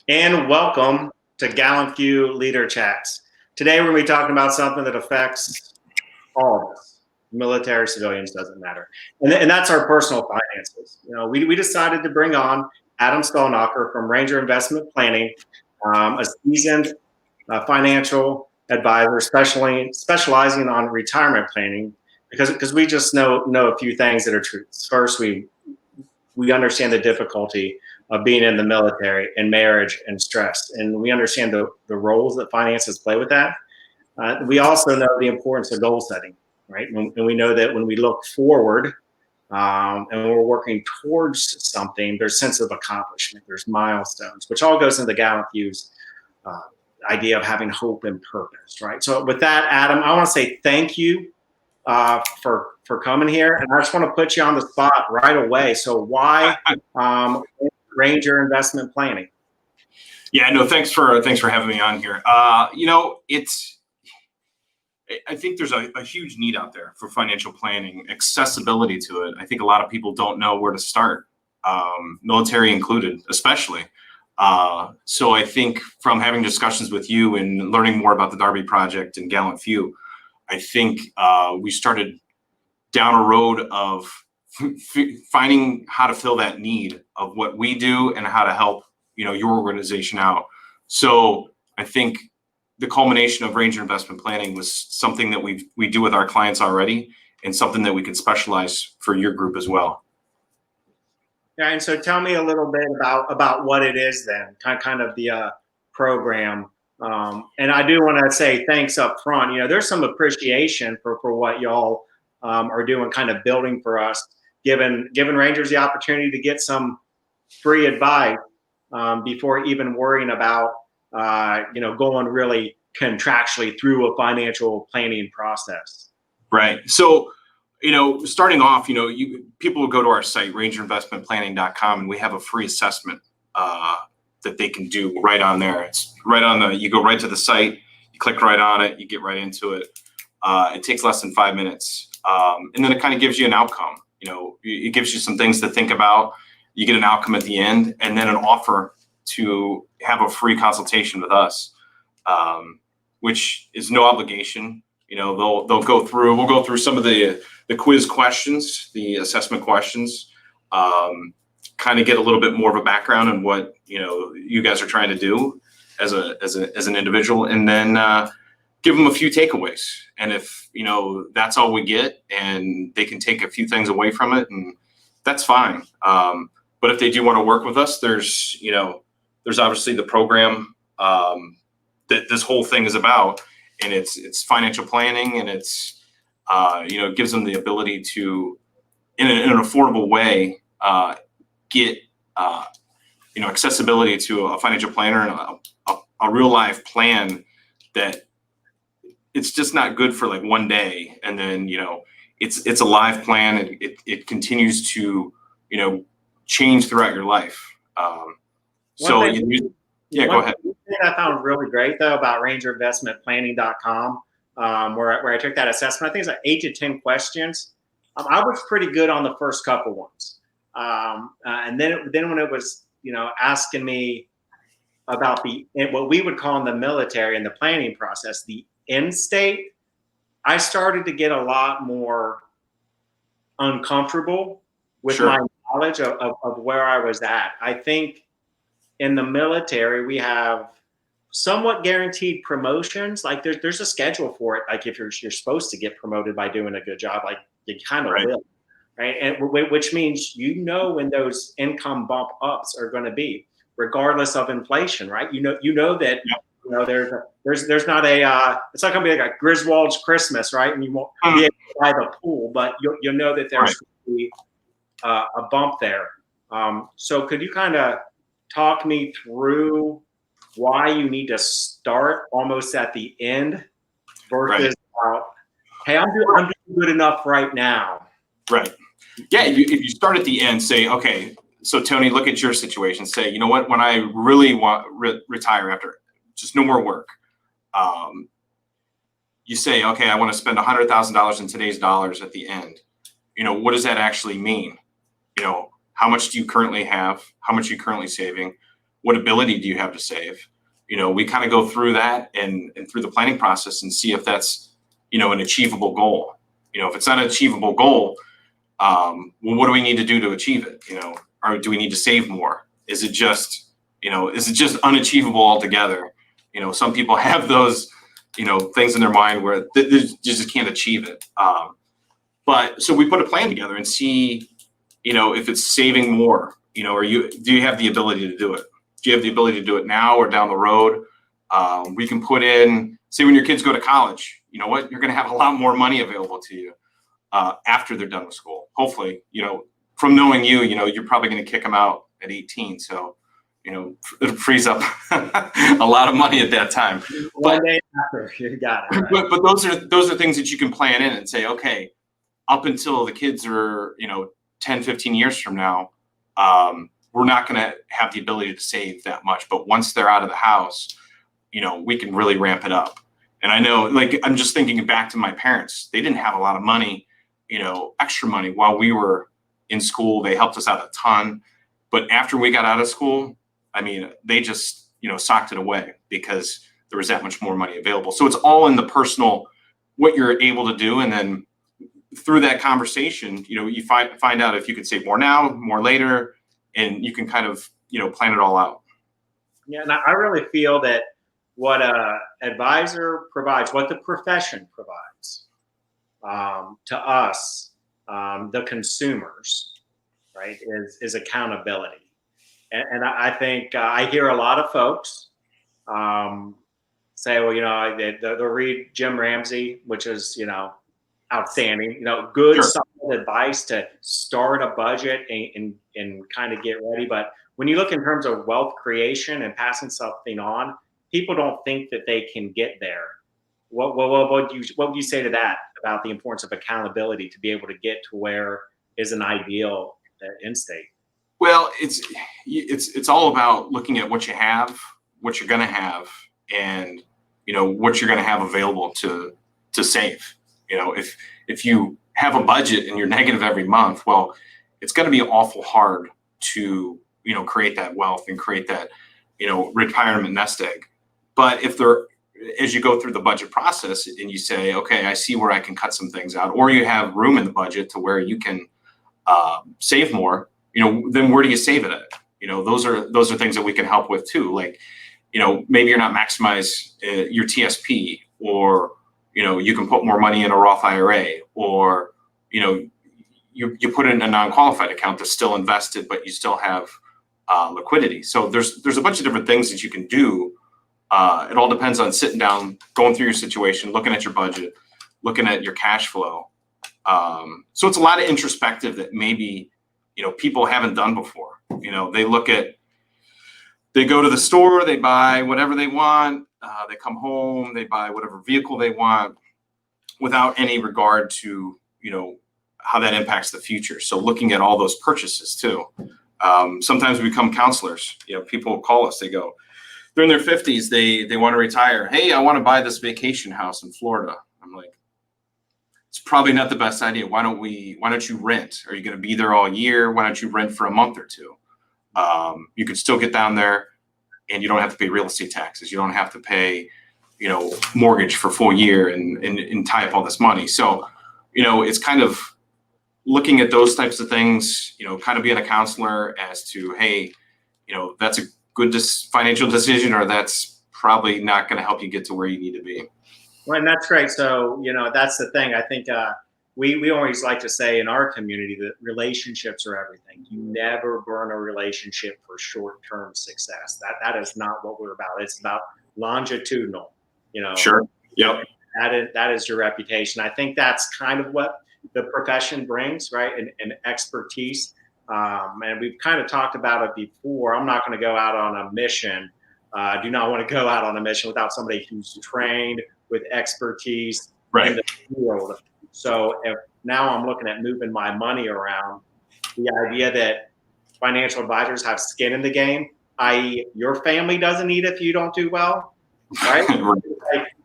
And welcome to GallantFew Leader Chats. Today we're going to be talking about something that affects all of us. Military, civilians, doesn't matter. And that's our personal finances. We decided to bring on Adam Stalnaker from Ranger Investment Planning, a seasoned financial advisor specializing on retirement planning, because we just know a few things that are truths. First, we understand the difficulty of being in the military and marriage and stress. And we understand the roles that finances play with that. We also know the importance of goal setting, right? And we know that when we look forward and we're working towards something, there's sense of accomplishment, there's milestones, which all goes into GallantFew's idea of having hope and purpose, right? So with that, Adam, I want to say thank you for coming here, and I just want to put you on the spot right away. So why Ranger Investment Planning? Yeah, no, thanks for having me on here. I think there's a huge need out there for financial planning, accessibility to it. I think a lot of people don't know where to start, military included, especially. So I think from having discussions with you and learning more about the Darby Project and GallantFew, I think we started down a road of finding how to fill that need of what we do and how to help your organization out. So I think the culmination of Ranger Investment Planning was something that we do with our clients already, and something that we can specialize for your group as well. Yeah, and so tell me a little bit about what it is then, kind of the program. And I do want to say thanks up front. There's some appreciation for what y'all are doing, kind of building for us, giving Rangers the opportunity to get some free advice before even worrying about going really contractually through a financial planning process. Right. So, starting off, people will go to our site, rangerinvestmentplanning.com, and we have a free assessment that they can do right on there. It's right on you go right to the site, you click right on it, you get right into it. It takes less than 5 minutes. And then it kind of gives you an outcome. It gives you some things to think about. You get an outcome at the end, and then an offer to have a free consultation with us, which is no obligation. We'll go through some of the quiz questions, the assessment questions, kind of get a little bit more of a background on what you guys are trying to do as an individual, and then give them a few takeaways. And if that's all we get, and they can take a few things away from it, and that's fine. But if they do want to work with us, there's obviously the program that this whole thing is about, and it's financial planning, and it's it gives them the ability to, in an affordable way, get accessibility to a financial planner and a real life plan that it's just not good for like one day, and then it's a live plan, and it continues to change throughout your life. Go ahead. One thing I found really great though about rangerinvestmentplanning.com, where I took that assessment, I think it's like 8 to 10 questions. I was pretty good on the first couple ones, and then when it was asking me about what we would call in the military and the planning process, the end state, I started to get a lot more uncomfortable with my knowledge of where I was at. I think in the military, we have somewhat guaranteed promotions. Like there's a schedule for it. Like if you're supposed to get promoted by doing a good job, like you kind of will, right? And which means when those income bump ups are going to be, regardless of inflation, right? You know that there's not it's not going to be like a Griswold's Christmas, right? And you won't be able to buy the pool, but you'll know that there's going to be a bump there. So could you kind of talk me through why you need to start almost at the end versus hey, I'm doing good enough right now. Right. Yeah. If you start at the end, say, okay, so Tony, look at your situation. Say, you know what? When I really want retire after just no more work, you say, okay, I want to spend $100,000 in today's dollars at the end. What does that actually mean? How much do you currently have? How much are you currently saving? what ability do you have to save? We kind of go through that and through the planning process and see if that's, an achievable goal. If it's not an achievable goal, well, what do we need to do to achieve it? Or do we need to save more? Is it just unachievable altogether? Some people have those, things in their mind where they just can't achieve it. But so we put a plan together and see, if it's saving more, do you have the ability to do it? Do you have the ability to do it now or down the road? We can put in, say when your kids go to college, you know what, you're going to have a lot more money available to you after they're done with school. Hopefully, from knowing you're probably going to kick them out at 18. So, it frees up a lot of money at that time. One day after, you got it. Right? But those are things that you can plan in and say, okay, up until the kids are, 10, 15 years from now, we're not going to have the ability to save that much. But once they're out of the house, we can really ramp it up. And I know, I'm just thinking back to my parents. They didn't have a lot of money, extra money while we were in school. They helped us out a ton. But after we got out of school, they just, socked it away because there was that much more money available. So it's all in the personal, what you're able to do. And then through that conversation, you find out if you could save more now, more later, and you can kind of, plan it all out. Yeah, and I really feel that what a advisor provides, what the profession provides to us, the consumers, right, is accountability. And I think I hear a lot of folks say, well, they'll read Jim Ramsey, which is, outstanding, good, Sure. solid advice to start a budget and kind of get ready. But when you look in terms of wealth creation and passing something on, people don't think that they can get there. What would you say to that about the importance of accountability to be able to get to where is an ideal end state? Well, it's all about looking at what you have, what you're going to have, and what you're going to have available to save. If you have a budget and you're negative every month, well, it's going to be awful hard to create that wealth and create that retirement nest egg. But as you go through the budget process and you say, okay, I see where I can cut some things out, or you have room in the budget to where you can save more, then where do you save it at? Those are things that we can help with too. Like, maybe you're not maximize your TSP, or you can put more money in a Roth IRA, or you put it in a non-qualified account that's still invested, but you still have liquidity. So there's a bunch of different things that you can do. It all depends on sitting down, going through your situation, looking at your budget, looking at your cash flow. So it's a lot of introspective that maybe people haven't done before. They go to the store, they buy whatever they want, they come home, they buy whatever vehicle they want without any regard to, how that impacts the future. So looking at all those purchases too. Sometimes we become counselors. People call us, they go, they're in their 50s, they want to retire. Hey, I want to buy this vacation house in Florida. I'm like, it's probably not the best idea. Why don't you rent? Are you going to be there all year? Why don't you rent for a month or two? You can still get down there and you don't have to pay real estate taxes. You don't have to pay, mortgage for a full year and tie up all this money. So, it's kind of looking at those types of things, kind of being a counselor as to, hey, that's a good financial decision, or that's probably not going to help you get to where you need to be. Well, and that's great. So, that's the thing. I think we always like to say in our community that relationships are everything. You never burn a relationship for short-term success. That is not what we're about. It's about longitudinal, Sure. Yep. That is your reputation. I think that's kind of what the profession brings, right? And expertise. And we've kind of talked about it before. I'm not going to go out on a mission. I do not want to go out on a mission without somebody who's trained with expertise in the field. So if now I'm looking at moving my money around, the idea that financial advisors have skin in the game, i.e. your family doesn't eat if you don't do well, right?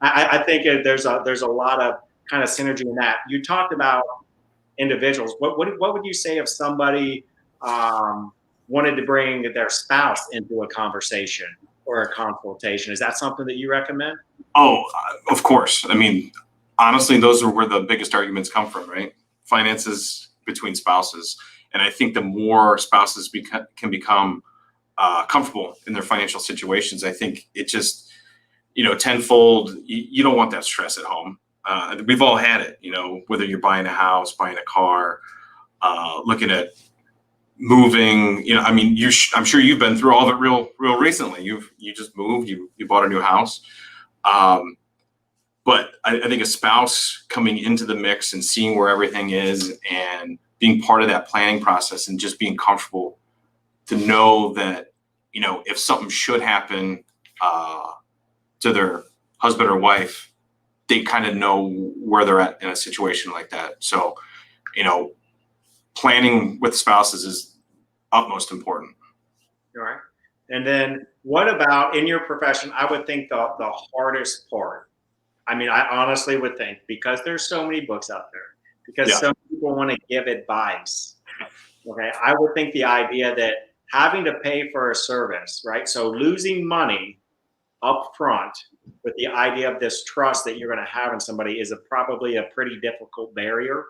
I think there's a lot of kind of synergy in that. You talked about individuals. What would you say if somebody wanted to bring their spouse into a conversation or a consultation. Is that something that you recommend? Oh, of course. I mean, honestly, those are where the biggest arguments come from, right? Finances between spouses. And I think the more spouses can become comfortable in their financial situations, I think it just, tenfold, you don't want that stress at home. We've all had it, whether you're buying a house, buying a car, looking at moving, I mean, I'm sure you've been through all of it real recently. You just moved, you bought a new house. But I think a spouse coming into the mix and seeing where everything is and being part of that planning process and just being comfortable to know that, if something should happen to their husband or wife, they kind of know where they're at in a situation like that. So, planning with spouses is utmost important. All right. And then what about in your profession? I would think the hardest part. I mean, I honestly would think, because there's so many books out there, because some people want to give advice. Okay. I would think the idea that having to pay for a service, right? So losing money up front with the idea of this trust that you're going to have in somebody is probably a pretty difficult barrier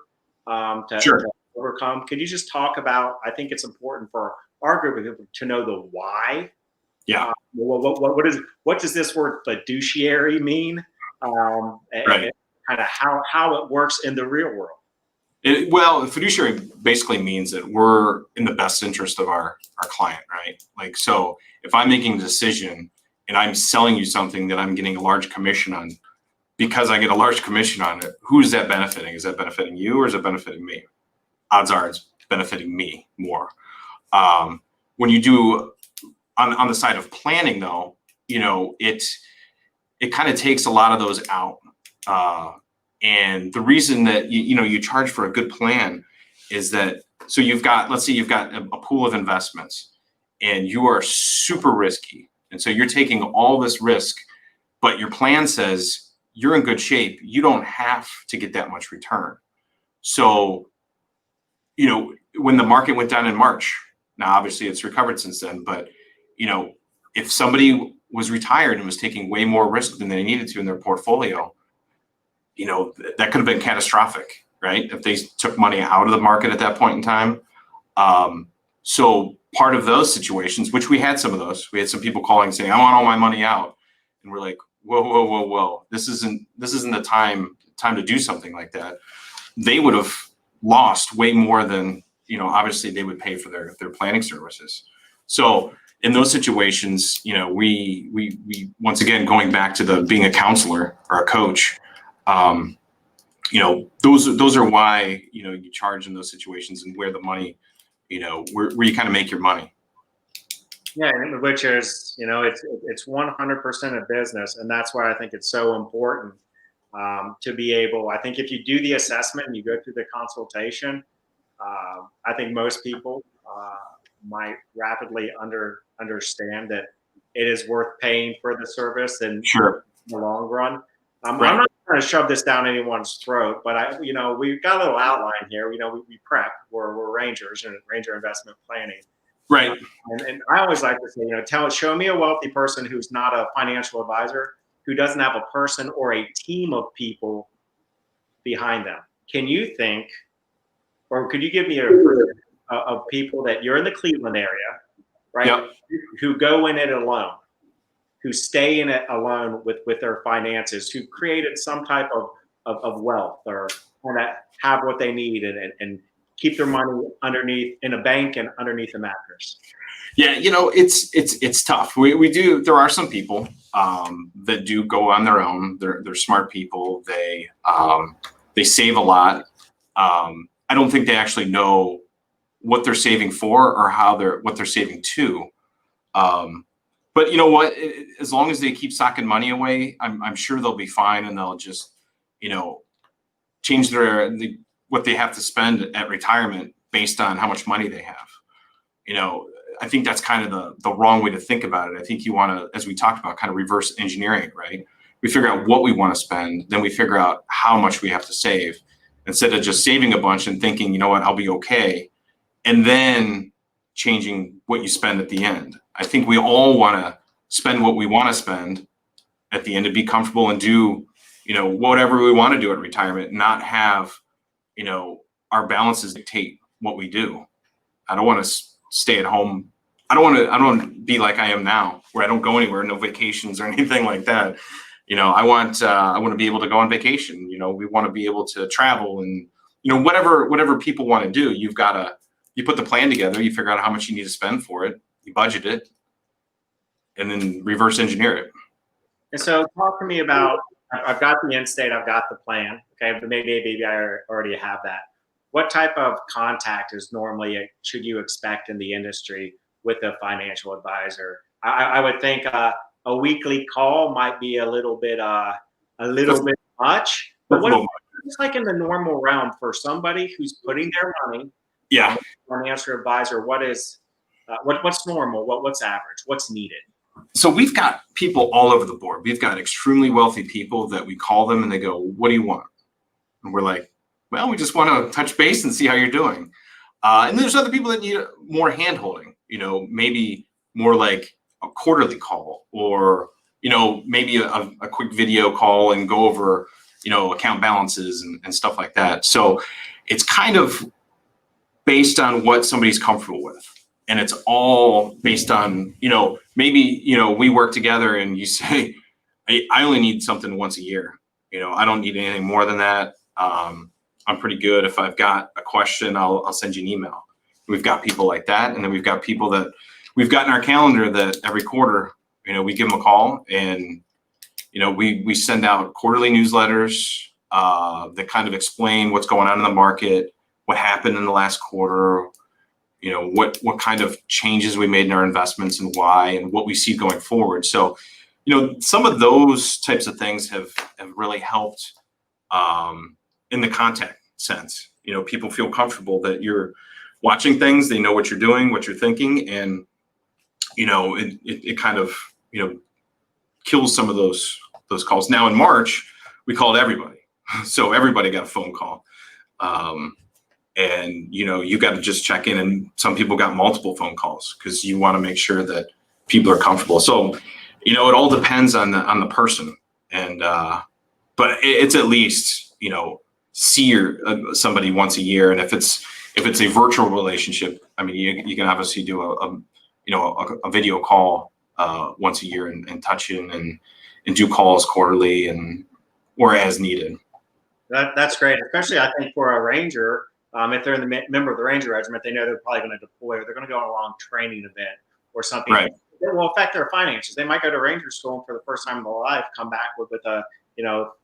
to overcome. Could you just talk about, I think it's important for our group of people to know the why. Yeah. What does this word fiduciary mean? Right. And kind of how it works in the real world. Well, fiduciary basically means that we're in the best interest of our client, right? Like, so if I'm making a decision and I'm selling you something that I'm getting a large commission on, because I get a large commission on it, who is that benefiting? Is that benefiting you or is it benefiting me? Odds are it's benefiting me more. When you do on the side of planning, though, it kind of takes a lot of those out. And the reason that you charge for a good plan is that, so let's say you've got a pool of investments and you are super risky. And so you're taking all this risk, but your plan says you're in good shape. You don't have to get that much return. So, when the market went down in March, now obviously it's recovered since then, but if somebody was retired and was taking way more risk than they needed to in their portfolio, that could have been catastrophic, right? If they took money out of the market at that point in time. So part of those situations, which we had some of those, we had some people calling saying, I want all my money out. And we're like, whoa. This isn't the time to do something like that. They would have lost way more than, obviously they would pay for their planning services. So in those situations, we once again, going back to being a counselor or a coach, those are why, you charge in those situations and where the money, where you kind of make your money. Yeah, which is, it's 100% a business. And that's why I think it's so important to be able, I think if you do the assessment and you go through the consultation, I think most people might rapidly understand that it is worth paying for the service and in the long run. I'm not trying to shove this down anyone's throat, but we've got a little outline here. We prep. We're rangers and ranger investment planning. Right. And I always like to say, show me a wealthy person who's not a financial advisor, who doesn't have a person or a team of people behind them. Can you think, or could you give me a of people that you're in the Cleveland area, right? Yep. Who go in it alone, who stay in it alone with their finances, who created some type of wealth or that have what they need and keep their money underneath in a bank and underneath a mattress. Yeah, it's tough. There are some people that do go on their own. They're smart people. They save a lot. I don't think they actually know what they're saving for or what they're saving to. But you know what? As long as they keep socking money away, I'm sure they'll be fine, and they'll just, change what they have to spend at retirement based on how much money they have. I think that's kind of the wrong way to think about it. I think you want to, as we talked about, kind of reverse engineering it, right? We figure out what we want to spend, then we figure out how much we have to save, instead of just saving a bunch and thinking, I'll be okay, and then changing what you spend at the end. I think we all want to spend what we want to spend at the end to be comfortable and do, whatever we want to do at retirement, not have, our balances dictate what we do. I don't want to stay at home. I don't want to be like I am now, where I don't go anywhere, no vacations or anything like that. I want to be able to go on vacation. We want to be able to travel and, whatever people want to do, you put the plan together, you figure out how much you need to spend for it, you budget it, and then reverse engineer it. And so talk to me about, I've got the end state, I've got the plan, okay, but maybe I already have that. What type of contact should you expect in the industry with a financial advisor? I would think a weekly call might be a little bit much, but it's like in the normal realm for somebody who's putting their money. Yeah. Financial advisor, what's normal? What's average? What's needed? So we've got people all over the board. We've got extremely wealthy people that we call them and they go, "What do you want?" And we're like, "Well, we just want to touch base and see how you're doing." And there's other people that need more hand-holding, maybe more like a quarterly call or, maybe a quick video call and go over, account balances and stuff like that. So it's kind of based on what somebody's comfortable with. And it's all based on, maybe, we work together and you say, I only need something once a year. I don't need anything more than that. I'm pretty good. If I've got a question, I'll send you an email. We've got people like that. And then we've got people that we've got in our calendar that every quarter, we give them a call and, we send out quarterly newsletters that kind of explain what's going on in the market, what happened in the last quarter, what kind of changes we made in our investments and why, and what we see going forward. So, some of those types of things have really helped in the contact sense. People feel comfortable that you're watching things, they know what you're doing, what you're thinking, and, it kind of, kills some of those calls. Now in March, we called everybody. So everybody got a phone call. And you got to just check in, and some people got multiple phone calls because you want to make sure that people are comfortable. So, it all depends on the person, and but it's at least see somebody once a year, and if it's a virtual relationship, I mean you can obviously do a video call once a year and touch in and do calls quarterly or as needed. That's great, especially I think for a ranger. If they're member of the Ranger Regiment, they know they're probably going to deploy or they're going to go on a long training event or something right. that will affect their finances. They might go to Ranger School and for the first time in their life come back with a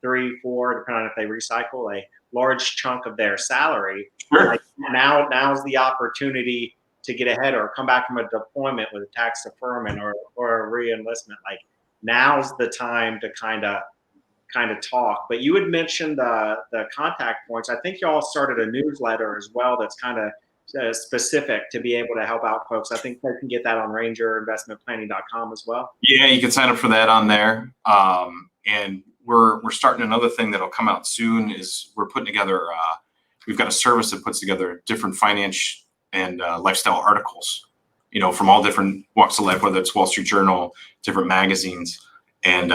3, 4, depending on if they recycle, a large chunk of their salary. Sure. Like now's the opportunity to get ahead or come back from a deployment with a tax deferment or a re-enlistment. Like now's the time to kind of talk. But you had mentioned the contact points. I think y'all started a newsletter as well that's kind of specific to be able to help out folks. I think they can get that on rangerinvestmentplanning.com as well. Yeah, you can sign up for that on there. And we're starting another thing that'll come out soon is we're putting together, we've got a service that puts together different finance and lifestyle articles, from all different walks of life, whether it's Wall Street Journal, different magazines. And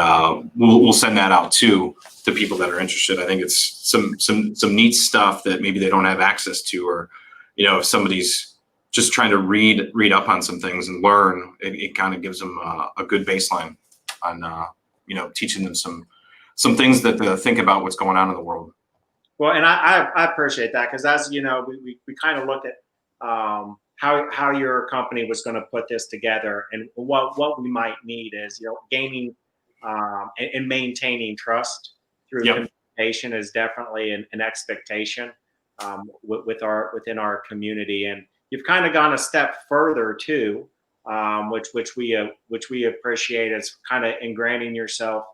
we'll send that out too to people that are interested. I think it's some neat stuff that maybe they don't have access to, or if somebody's just trying to read up on some things and learn, it kind of gives them a good baseline on teaching them some things that to think about what's going on in the world. Well, and I appreciate that because as we kind of looked at how your company was going to put this together, and what we might need is gaining and maintaining trust through communication is definitely an expectation within our community. And you've kind of gone a step further too, which we appreciate. Is kind of ingraining yourself,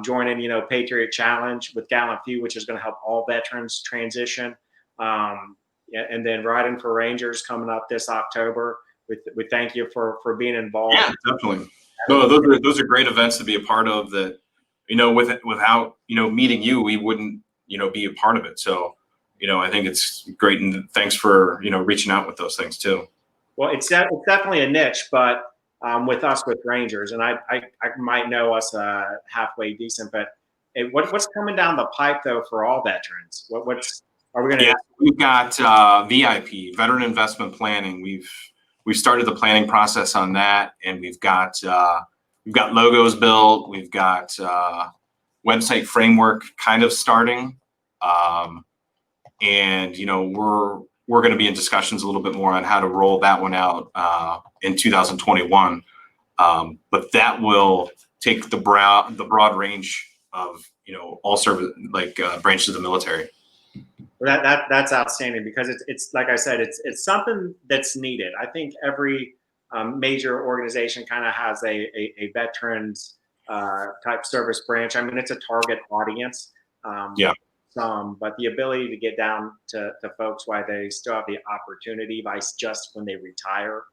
joining Patriot Challenge with GallantFew, which is going to help all veterans transition, and then riding for Rangers coming up this October. We thank you for being involved. Yeah, definitely. No, those are great events to be a part of that, without, meeting you, we wouldn't, be a part of it. So, I think it's great. And thanks for, reaching out with those things too. Well, it's definitely a niche, but with us with Rangers, and I might know us halfway decent, but what's coming down the pipe though for all veterans? What's are we going to? Yeah, we've got VIP, Veteran Investment Planning. We've started the planning process on that, and we've got logos built. We've got website framework kind of starting, and we're going to be in discussions a little bit more on how to roll that one out in 2021. But that will take the broad range of all service branches of the military. Well, that's outstanding because it's like I said, it's something that's needed. I think every major organization kind of has a veterans type service branch. I mean, it's a target audience. Yeah. But the ability to get down to folks while they still have the opportunity by just when they retire,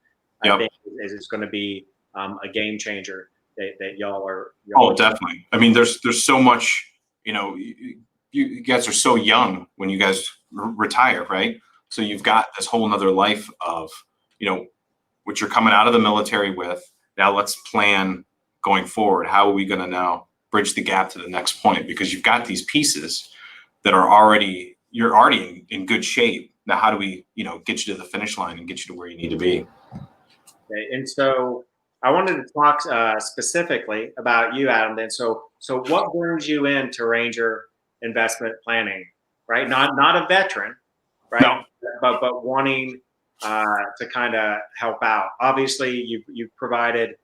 Yep. I think is going to be a game changer that y'all are. Oh, definitely. I mean, there's so much, you guys are so young when you guys retire, right? So you've got this whole nother life of, what you're coming out of the military with. Now let's plan going forward. How are we going to now bridge the gap to the next point? Because you've got these pieces that you're already in good shape. Now, how do we, get you to the finish line and get you to where you need to be? Okay. And so I wanted to talk specifically about you, Adam. Then, so what brings you into Ranger investment planning, right? Not a veteran, right? No. But wanting to kind of help out. Obviously, you've provided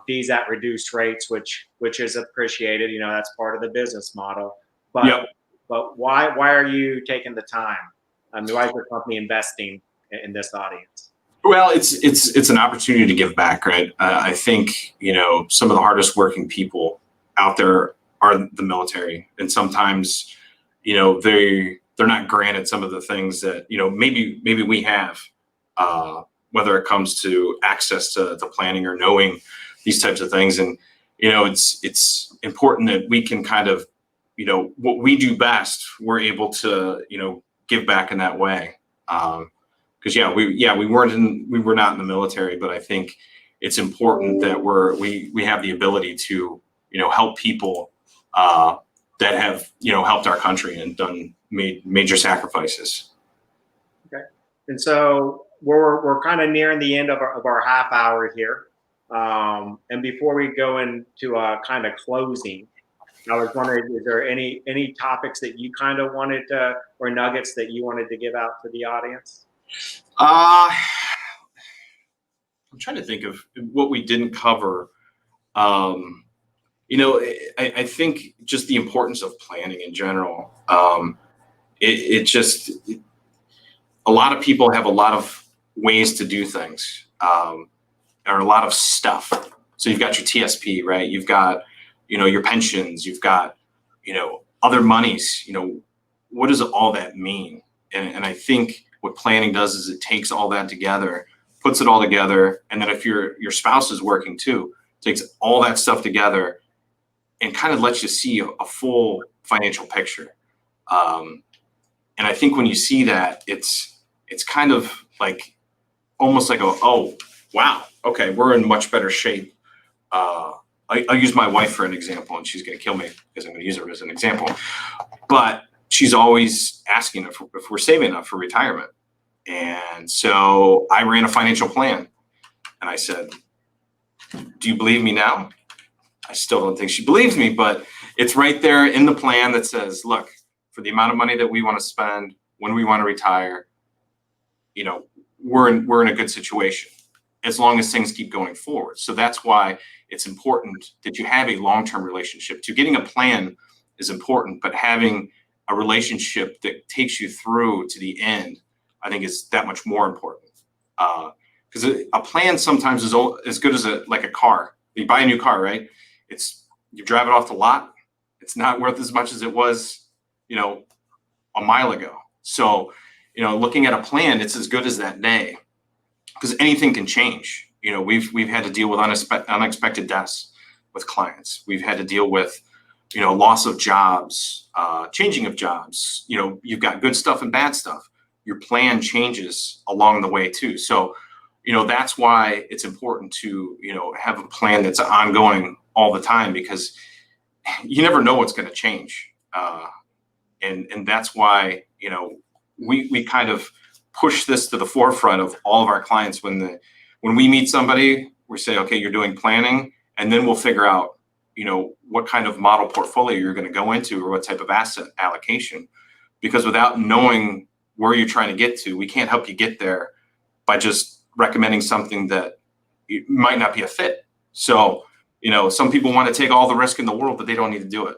fees at reduced rates, which is appreciated. That's part of the business model. But Yep. But why are you taking the time? Why is your company investing in this audience? Well, it's an opportunity to give back, right? I think some of the hardest working people out there are the military, and sometimes they're not granted some of the things that maybe we have, whether it comes to access to planning or knowing these types of things, and it's important that we can kind of what we do best, we're able to give back in that way. Because we were not in the military, but I think it's important that we have the ability to help people that have helped our country and made major sacrifices. Okay, and so we're kind of nearing the end of our half hour here, and before we go into kind of closing, I was wondering, is there any topics that you kind of wanted to, or nuggets that you wanted to give out to the audience? I'm trying to think of what we didn't cover. I think just the importance of planning in general. A lot of people have a lot of ways to do things, or a lot of stuff. So you've got your TSP, right? You've got, your pensions, you've got, other monies, what does all that mean? And I think what planning does is it takes all that together, puts it all together. And then if your spouse is working too, takes all that stuff together and kind of lets you see a full financial picture. And I think when you see that, it's kind of like, almost like oh, wow, okay, we're in much better shape. I'll use my wife for an example, and she's going to kill me because I'm going to use her as an example. But she's always asking if we're saving enough for retirement. And so I ran a financial plan, and I said, do you believe me now? I still don't think she believes me, but it's right there in the plan that says, look, for the amount of money that we want to spend when we want to retire, we're in a good situation as long as things keep going forward. So that's why it's important that you have a long-term relationship. To getting a plan is important, but having a relationship that takes you through to the end, I think, is that much more important. Because a plan sometimes is as good as a car. You buy a new car, right? You drive it off the lot. It's not worth as much as it was, a mile ago. So, looking at a plan, it's as good as that day, because anything can change. We've had to deal with unexpected deaths with clients. We've had to deal with, loss of jobs, changing of jobs. You've got good stuff and bad stuff. Your plan changes along the way too. So that's why it's important to, have a plan that's ongoing all the time, because you never know what's going to change. And that's why, we kind of push this to the forefront of all of our clients. When we meet somebody, we say, okay, you're doing planning, and then we'll figure out, what kind of model portfolio you're going to go into or what type of asset allocation, because without knowing where you're trying to get to, we can't help you get there by just recommending something that might not be a fit. So, some people want to take all the risk in the world, but they don't need to do it.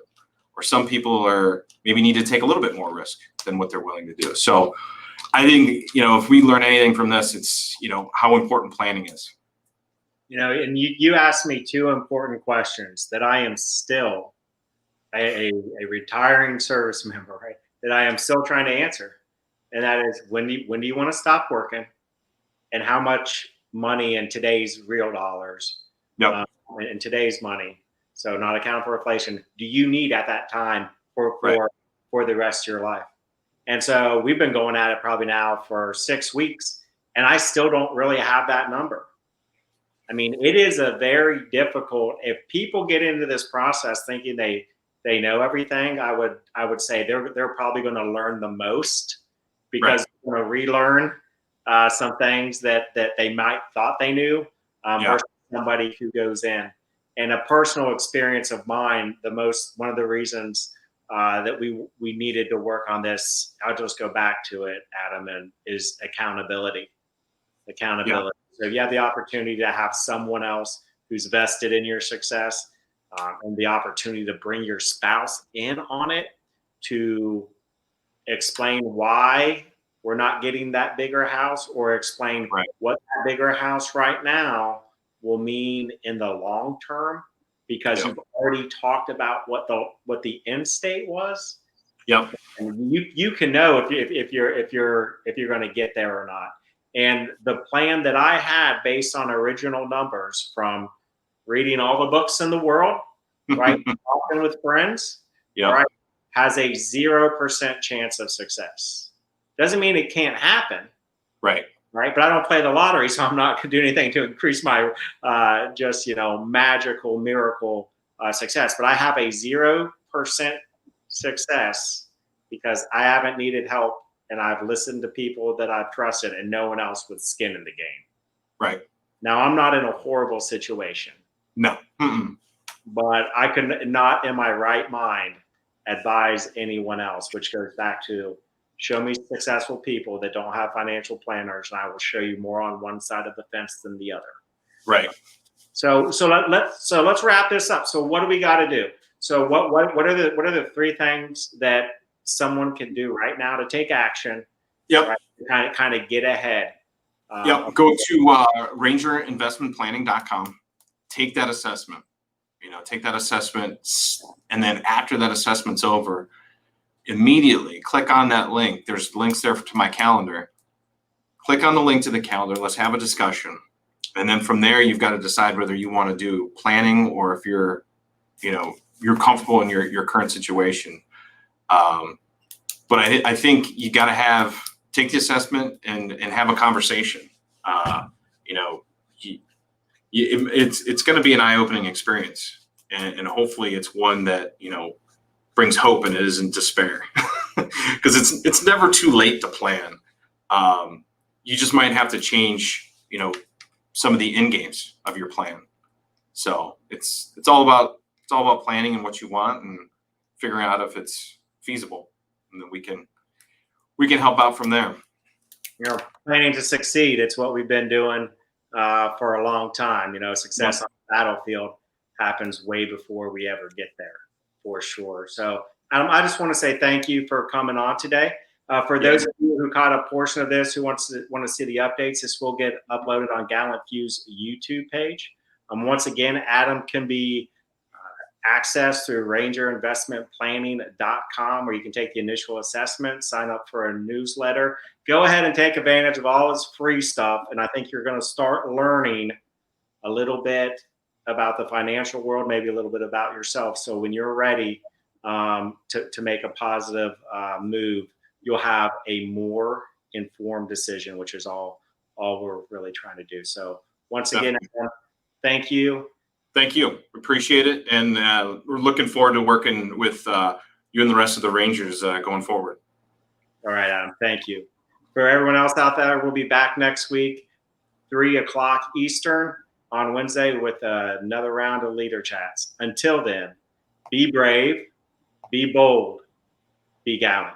Or some people maybe need to take a little bit more risk than what they're willing to do. So I think, if we learn anything from this, it's, how important planning is. And you asked me two important questions that I am still a retiring service member, right? That I am still trying to answer. And that is, when do you want to stop working, and how much money in today's real dollars, Yep. In today's money, so not accounting for inflation, do you need at that time for the rest of your life? And so we've been going at it probably now for 6 weeks, and I still don't really have that number. I mean, it is a very difficult, if people get into this process thinking they know everything, I would say they're probably going to learn the most, because they're going to relearn some things that they might thought they knew, versus somebody who goes in. And a personal experience of mine, one of the reasons that we needed to work on this, I'll just go back to it, Adam, and is accountability. Yeah. So if you have the opportunity to have someone else who's vested in your success, and the opportunity to bring your spouse in on it to explain why we're not getting that bigger house, or explain what that bigger house right now will mean in the long term, because you've already talked about what the end state was. Yep. And you can know if you're going to get there or not. And the plan that I had, based on original numbers from reading all the books in the world, right, talking with friends, right, has a 0% chance of success. Doesn't mean it can't happen. Right. But I don't play the lottery, so I'm not going to do anything to increase my magical miracle success. But I have a 0% success because I haven't needed help, and I've listened to people that I've trusted, and no one else with skin in the game. Right. Now, I'm not in a horrible situation. No. Mm-mm. But I could not, in my right mind, advise anyone else, which goes back to, show me successful people that don't have financial planners, and I will show you more on one side of the fence than the other. Right. So let's wrap this up. So what do we got to do? So what are the three things that someone can do right now to take action? Yep. Right, kind of get ahead. Go to rangerinvestmentplanning.com. Take that assessment. Take that assessment, and then after that assessment's over, immediately click on that link. There's links there to my calendar. Click on the link to the calendar. Let's have a discussion. And then from there, you've got to decide whether you want to do planning, or if you're comfortable in your current situation. But I think you got to take the assessment and have a conversation. It's going to be an eye-opening experience, and hopefully it's one that brings hope and it isn't despair, because it's never too late to plan. You just might have to change some of the end games of your plan. So it's all about planning and what you want, and figuring out if it's feasible, and then we can help out from there. Planning to succeed. It's what we've been doing for a long time. Success on the battlefield happens way before we ever get there, for sure. So I just want to say thank you for coming on today. For those of you who caught a portion of this, who want to see the updates, this will get uploaded on GallantFew's YouTube page. Once again, Adam can be accessed through rangerinvestmentplanning.com, where you can take the initial assessment, sign up for a newsletter. Go ahead and take advantage of all his free stuff, and I think you're going to start learning a little bit about the financial world, maybe a little bit about yourself. So when you're ready to make a positive move, you'll have a more informed decision, which is all all we're really trying to do. So once again, Adam, thank you. Thank you. Appreciate it. And we're looking forward to working with you and the rest of the Rangers going forward. All right, Adam. Thank you. For everyone else out there, we'll be back next week, 3 o'clock Eastern on Wednesday with another round of Leader Chats. Until then, be brave, be bold, be gallant.